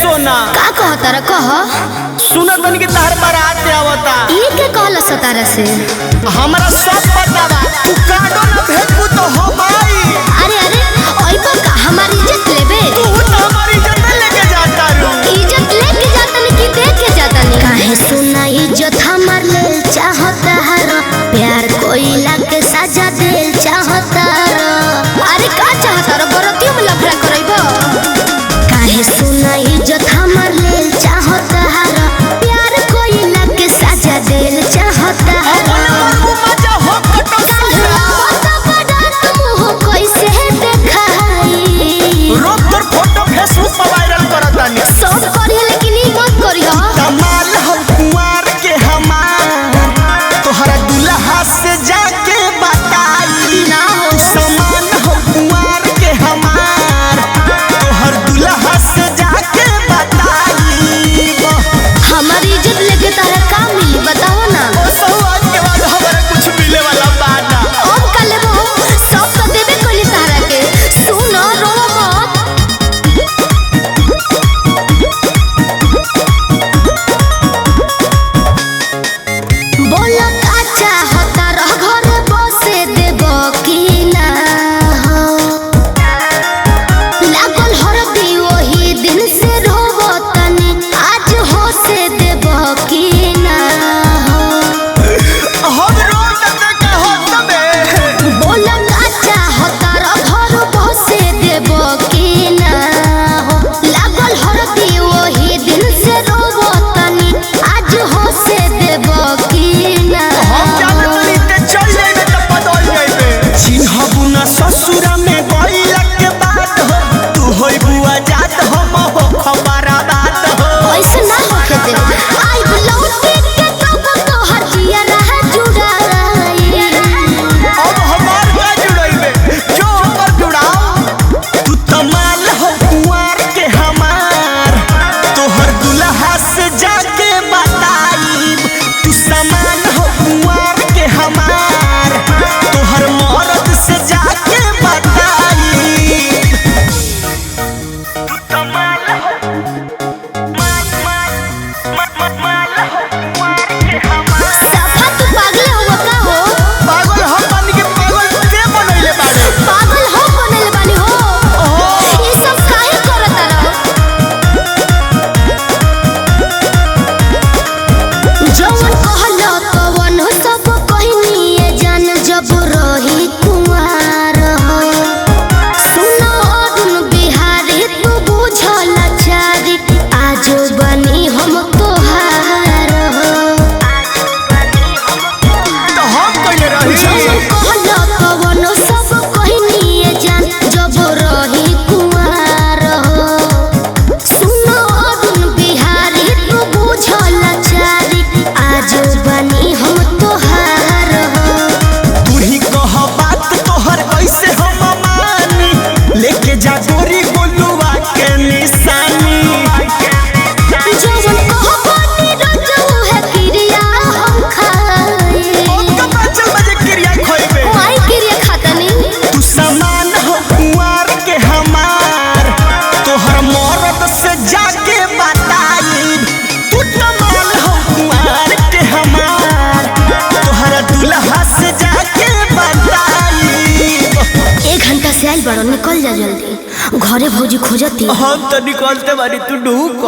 सोना का कहता रे कह सुना तन के तहर बारात आवता ई के कहला सतारा से हमरा सब पता बा तू काडो ना भेजबू तो हम आई। अरे अरे ओइबा का हमारी इज्जत लेबे तू तो हमारी इज्जत लेके जाता रू इज्जत लेके जाता नहीं कि देख के जाता नहीं काहे सुना इज्जत हमार ले चाहता हर प्यार कोइला के सजा दे चाहता अरे का चाहता रे बरतियों में लफड़ा करइबो काहे सुना इज्जत हमार ले चाहता हर प्यार कोइला के सजा दे चाहता मजा हो कटो कैसे देखाई रोक तोर फोटो फेसबुक पर वायरल करतानी सब करिए लेकिन ई मत करियो कमाल हो कुंवार के हमार तोहरा दुल्हा से जाके बताई ना हो समान हो कुंवार के हमार तोहर दुल्हा से जाके बताई हमारी इज्जत लेके तारा का मिली बताओ ना ओ सवाल के बाद हमरा कुछ मिले वाला बात ना अब का लेबो सब तो देबे कोली तारा के सुनो रो मत बोला का चाहता रह घर बसे देबो की ना हो लागल हरदी वही दिन से रोवतनी आज हो से देबो की ना हो हम रोड पे का हो तबे बोला का चाहता रह घर बसे देबो की ना हो लागल हरदी वही दिन से रोवतनी आज हो से देबो की ना हम जाने तनी ते चल जाइबे त बदल जाइबे चिन्हबू ना ससुरा में गइला के बात हो तू होई बुआ जात हम हो हमारा बात हो ऐसे ना होके दे आई बुलौती के तब तो हर जिया रह जुड़ाई अब हमार का जुड़ाइबे जो हमर जुड़ाओ तू तमाल हो कुंवार के हमार तोहर दुल्हा से जाके बताई तू समान हो कुंवार के हमार तोहर मर्द से जाके बताई तू तमाल हो माल हो कुंवार के हमार सफा तू पागल हो का हो पागल हम बन के पागल के बनैले बाड़े पागल हो बनल बानी हो ये सब काहे करत रहो जवन कहलो तवन सब कहनी जान जब रही कुंवार हो सुनो अरुण बिहारी तू बुझल चारी आज बनी हम तोहार हो तो हम कइले रही जवन कहलो तवन सब कहनी जान जब रही कुंवार हो सुनो अरुण बिहारी तू बुझल चारी आज बनी हम तोहार हो तू ही कह बात तोहर कैसे हम मानी लेके जा गोरी गोलुआ के निशानी जवन कहबानी रजऊ है क्रिया हम खाए उनका बचल बजे क्रिया खोइबे माई क्रिया खातनी तू समान हो कुंवार के हमार तोहर मर्द से जाके बताई तू तमाल हो कुंवार के हमार तोहर दुल्हा से जाके बताई 1 घंटा से आइल बड़ो निकल जा जल्दी घरे भौजी खोजती हम तो निकलते बारी तू ढूक